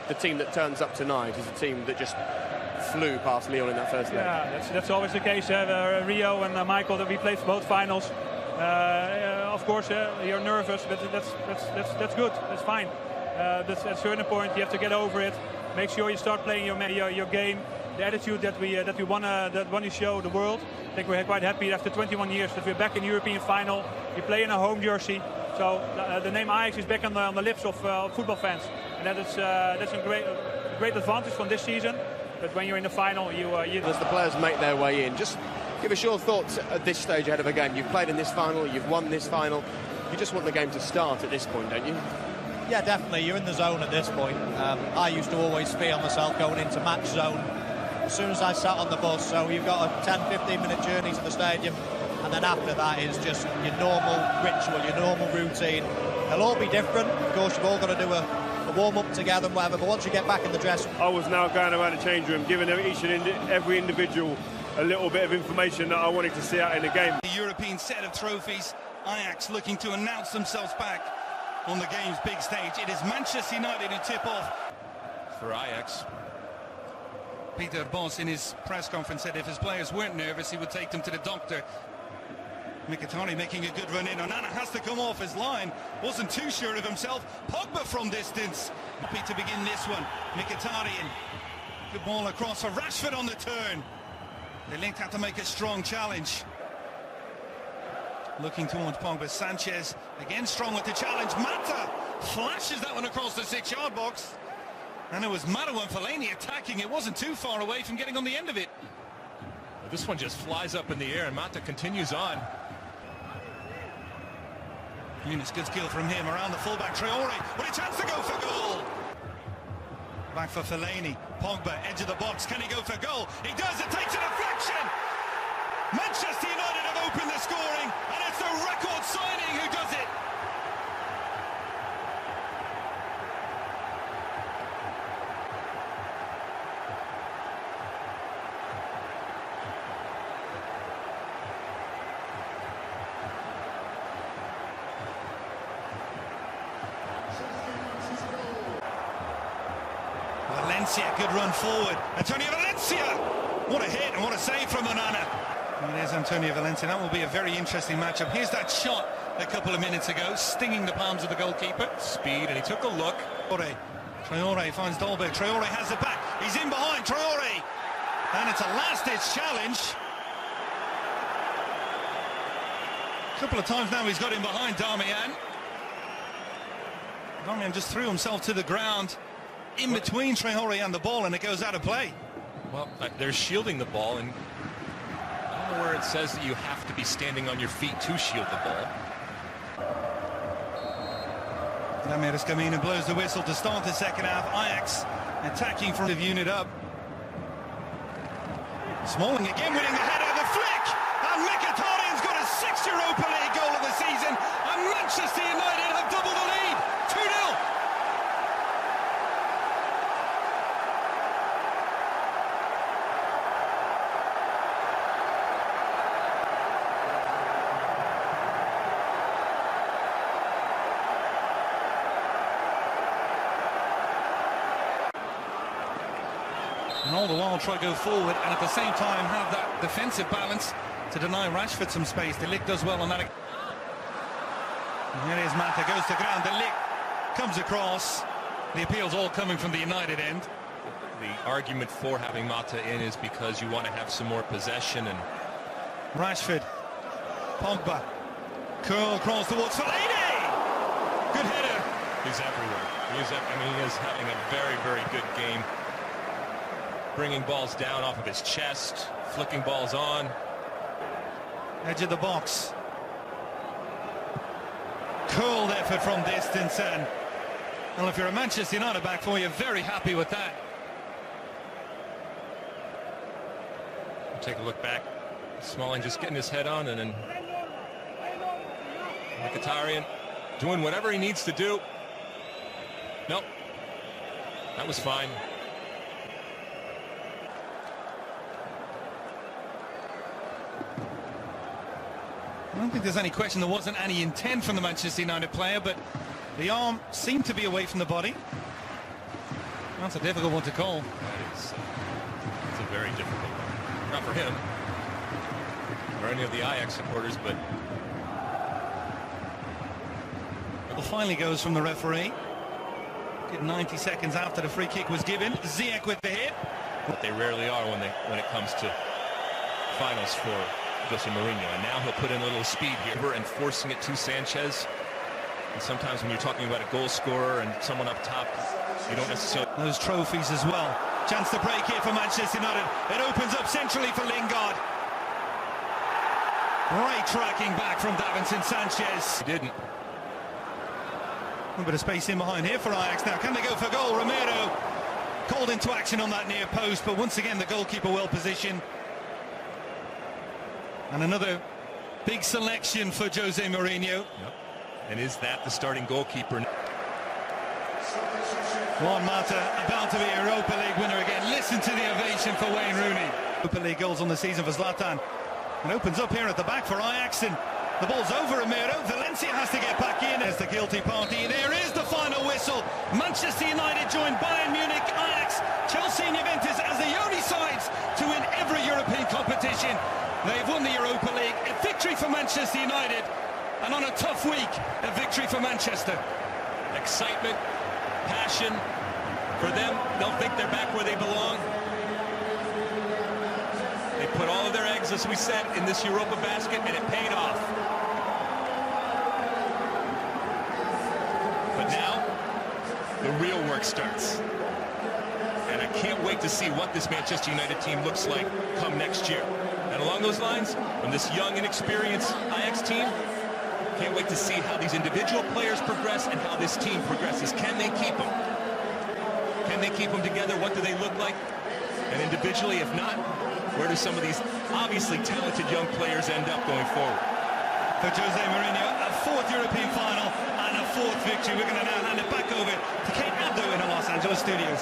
The team that turns up tonight is a team that just flew past Lyon in that first leg. Yeah, that's always the case. Rio and Michael, that we played both finals. Of course, you're nervous, but that's good. That's fine. At a certain point, you have to get over it. Make sure you start playing your game. The attitude that we want to show the world. I think we're quite happy after 21 years that we're back in the European final. We play in a home jersey, so the name Ajax is back on the lips of football fans, and that's a great advantage from this season. But when you're in the final, as the players make their way in, just give us your thoughts at this stage ahead of a game. You've played in this final, you've won this final. You just want the game to start at this point, don't you? Yeah, definitely. You're in the zone at this point. I used to always feel myself going into match zone as soon as I sat on the bus. So you've got a 10-15 minute journey to the stadium, and then after that is just your normal ritual, your normal routine. They'll all be different. Of course, you've all got to do a warm-up together and whatever, but once you get back in the dress... I was now going around the change room, giving each and every individual a little bit of information that I wanted to see out in the game. The European set of trophies, Ajax looking to announce themselves back on the game's big stage. It is Manchester United who tip off for Ajax. Peter Bos in his press conference said if his players weren't nervous, he would take them to the doctor. Mkhitaryan making a good run in. Onana has to come off his line. Wasn't too sure of himself. Pogba from distance. Happy to begin this one. Mkhitaryan. Good ball across for Rashford on the turn. The Link had to make a strong challenge. Looking towards Pogba. Sanchez again strong with the challenge. Mata flashes that one across the 6-yard box. And it was Mata and Fellaini attacking. It wasn't too far away from getting on the end of it. This one just flies up in the air and Mata continues on. Yunus, good skill from him around the fullback. Traore with a chance to go for goal. Back for Fellaini. Pogba, edge of the box. Can he go for goal? He does. It takes a deflection. Manchester United have opened the scoring, and it's the record signing who does it. Valencia, good run forward. Antonio Valencia! What a hit and what a save from Onana. And there's Antonio Valencia. That will be a very interesting matchup. Here's that shot a couple of minutes ago, stinging the palms of the goalkeeper. Speed, and he took a look. Traore finds Dolberg. Traore has it back. He's in behind. Traore! And it's a last-ditch challenge. A couple of times now he's got him behind Darmian. Darmian just threw himself to the ground in between Traore and the ball, and it goes out of play. Well, they're shielding the ball, and I don't know where it says that you have to be standing on your feet to shield the ball. Ramirez Camino blows the whistle to start the second half. Ajax attacking from the unit up. Smalling again winning the header, the flick, and Mkhitaryan's got his 6th Europa League goal of the season, and Manchester United have doubled the lead, 2-0. And all the while try to go forward and at the same time have that defensive balance to deny Rashford some space. De Ligt does well on that. And here is Mata, goes to ground. De Ligt comes across. The appeal's all coming from the United end. The argument for having Mata in is because you want to have some more possession. And Rashford, Pogba, curl cross towards Fellaini. Good header. He's everywhere. He is having a very, very good game. Bringing balls down off of his chest, flicking balls on. Edge of the box. Cold effort from distance, and well, if you're a Manchester United back four, you're very happy with that. Take a look back. Smalling just getting his head on, and then Mkhitaryan doing whatever he needs to do. Nope. That was fine. I don't think there's any question there wasn't any intent from the Manchester United player, but the arm seemed to be away from the body. That's a difficult one to call. It's a very difficult one. Not for him or any of the Ajax supporters, but Well, finally goes from the referee. Did 90 seconds after the free kick was given. Ziyech with the hit. what they rarely are when it comes to finals for Jose Mourinho. And now he'll put in a little speed here and forcing it to Sanchez. And sometimes when you're talking about a goal scorer and someone up top, you don't necessarily... Those trophies as well. Chance to break here for Manchester United. It opens up centrally for Lingard. Great tracking back from Davinson Sanchez. He didn't. A bit of space in behind here for Ajax now. Can they go for goal? Romero called into action on that near post, but once again the goalkeeper well positioned. And another big selection for Jose Mourinho. Yep. And is that the starting goalkeeper? Juan Mata about to be a Europa League winner again. Listen to the ovation for Wayne Rooney. Europa League goals on the season for Zlatan. It opens up here at the back for Ajax, and the ball's over Romero. Valencia has to get back in as the guilty party. There is the final whistle. Manchester United join Bayern Munich, Ajax, Chelsea and Juventus as the only sides to win every European competition. They've won the Europa League. A victory for Manchester United, and on a tough week, a victory for Manchester. Excitement, passion for them. They'll think they're back where they belong. They put all of their eggs, as we said, in this Europa basket, and it paid off. But now, the real work starts. And I can't wait to see what this Manchester United team looks like come next year. And along those lines, from this young, inexperienced Ajax team, can't wait to see how these individual players progress and how this team progresses. Can they keep them? Can they keep them together? What do they look like? And individually, if not, where do some of these obviously talented young players end up going forward? For Jose Mourinho, a fourth European final and a fourth victory. We're going to now hand it back over to Kate Abdo in the Los Angeles studios.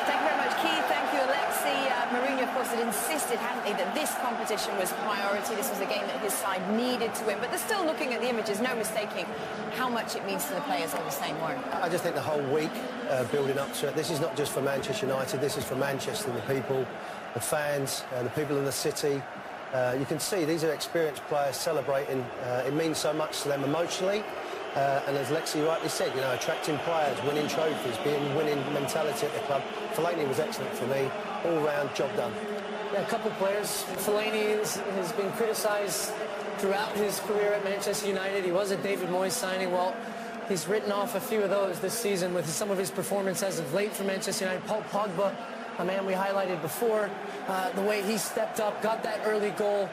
Thank you very much, Keith. Thank you, Alexi. Mourinho, of course, had insisted, hadn't he, that this competition was priority. This was a game that his side needed to win. But they're still looking at the images, no mistaking how much it means to the players all the same, Warren. I just think the whole week building up to it, this is not just for Manchester United, this is for Manchester, the people, the fans, the people in the city. You can see these are experienced players celebrating. It means so much to them emotionally. And as Lexi rightly said, you know, attracting players, winning trophies, being winning mentality at the club. Fellaini was excellent for me. All-round job done. Yeah, a couple of players. Fellaini has been criticised throughout his career at Manchester United. He was a David Moyes signing. Well, he's written off a few of those this season with some of his performance as of late for Manchester United. Paul Pogba, a man we highlighted before, the way he stepped up, got that early goal.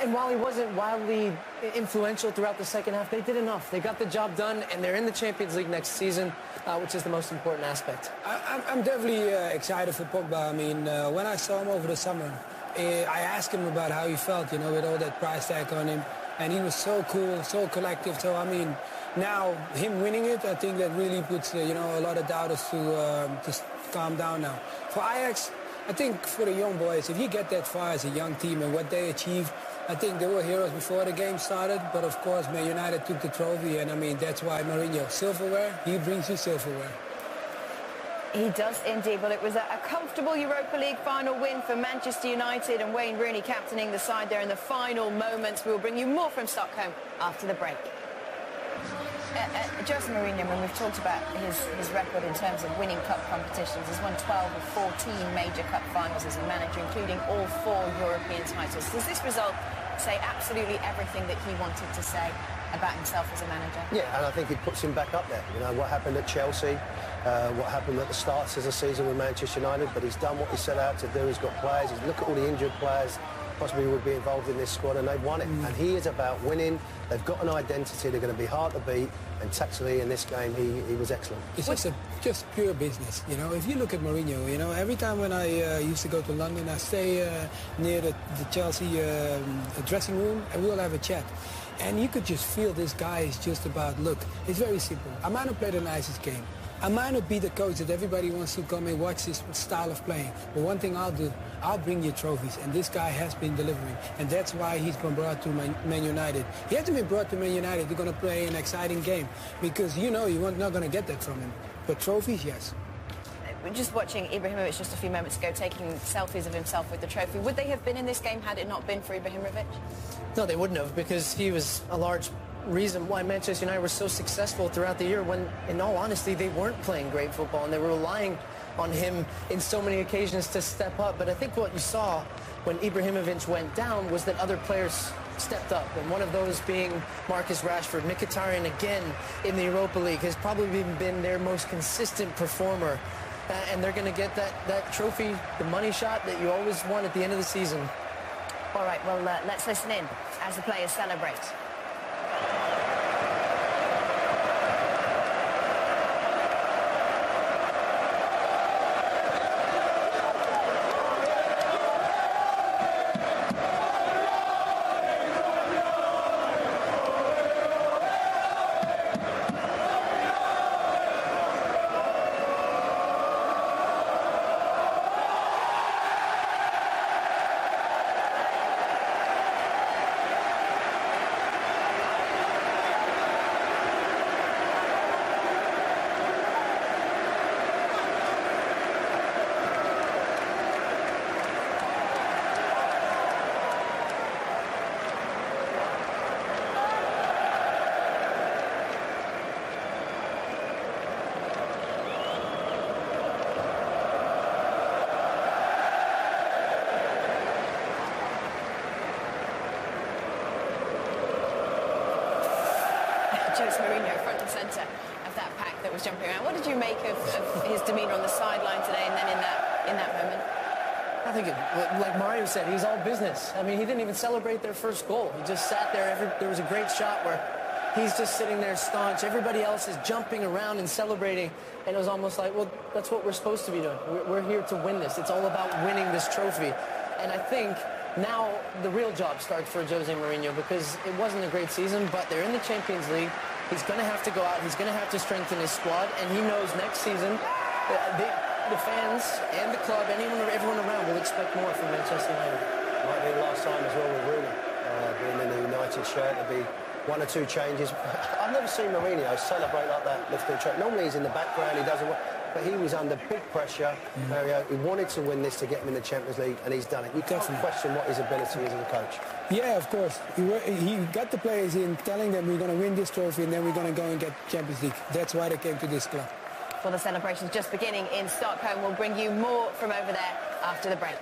And while he wasn't wildly influential throughout the second half, they did enough. They got the job done, and they're in the Champions League next season, which is the most important aspect. I'm definitely excited for Pogba. I mean, when I saw him over the summer, I asked him about how he felt, you know, with all that price tag on him. And he was so cool, so collective. So, I mean, now him winning it, I think that really puts, you know, a lot of doubters to calm down now. For Ajax, I think for the young boys, if you get that far as a young team and what they achieved, I think they were heroes before the game started, but of course, Man United took the trophy, and I mean, that's why Mourinho, silverware, he brings you silverware. He does indeed. Well, it was a comfortable Europa League final win for Manchester United, and Wayne Rooney captaining the side there in the final moments. We will bring you more from Stockholm after the break. Jose Mourinho, when we've talked about his record in terms of winning cup competitions, he's won 12 of 14 major cup finals as a manager, including all 4 European titles. Does this result say absolutely everything that he wanted to say about himself as a manager? Yeah, and I think it puts him back up there. You know, what happened at Chelsea, what happened at the start of the season with Manchester United, but he's done what he set out to do. He's got players. Look at all the injured players possibly would be involved in this squad, and they've won it. And he is about winning. They've got an identity. They're going to be hard to beat. And tactically in this game, he was excellent. It's just pure business, you know. If you look at Mourinho, you know, every time when I used to go to London, I stay near the Chelsea dressing room, and we'll have a chat. And you could just feel this guy is just about, look, it's very simple. I might not play the nicest game. I might not be the coach that everybody wants to come and watch this style of playing. But one thing I'll do, I'll bring you trophies. And this guy has been delivering. And that's why he's been brought to Man United. He hasn't been brought to Man United. They're going to play an exciting game. Because you know you're not going to get that from him. But trophies, yes. We're just watching Ibrahimovic just a few moments ago taking selfies of himself with the trophy. Would they have been in this game had it not been for Ibrahimovic? No, they wouldn't have, because he was a large reason why Manchester United were so successful throughout the year when, in all honesty, they weren't playing great football and they were relying on him in so many occasions to step up. But I think what you saw when Ibrahimovic went down was that other players stepped up, and one of those being Marcus Rashford. Mkhitaryan, again, in the Europa League, has probably been their most consistent performer. And they're going to get that trophy, the money shot that you always want at the end of the season. All right, well, let's listen in as the players celebrate. Jose Mourinho, front and centre of that pack that was jumping around. What did you make of his demeanour on the sideline today and then in that moment? I think, like Mario said, he's all business. I mean, he didn't even celebrate their first goal. He just sat there. There was a great shot where he's just sitting there staunch. Everybody else is jumping around and celebrating. And it was almost like, well, that's what we're supposed to be doing. We're here to win this. It's all about winning this trophy. And I think now the real job starts for Jose Mourinho, because it wasn't a great season, but they're in the Champions League. He's going to have to go out. He's going to have to strengthen his squad. And he knows next season the fans and the club, everyone around will expect more from Manchester United. Might be the last time as well with Rooney being in the United shirt. There'll be one or two changes. I've never seen Mourinho celebrate like that lifting the trophy. Normally he's in the background, he doesn't work. But he was under big pressure. Mario, he wanted to win this to get him in the Champions League, and he's done it. You can't question what his ability is as a coach. Yeah, of course. He got the players in, telling them we're going to win this trophy and then we're going to go and get Champions League. That's why they came to this club. Well, the celebrations just beginning in Stockholm. We'll bring you more from over there after the break.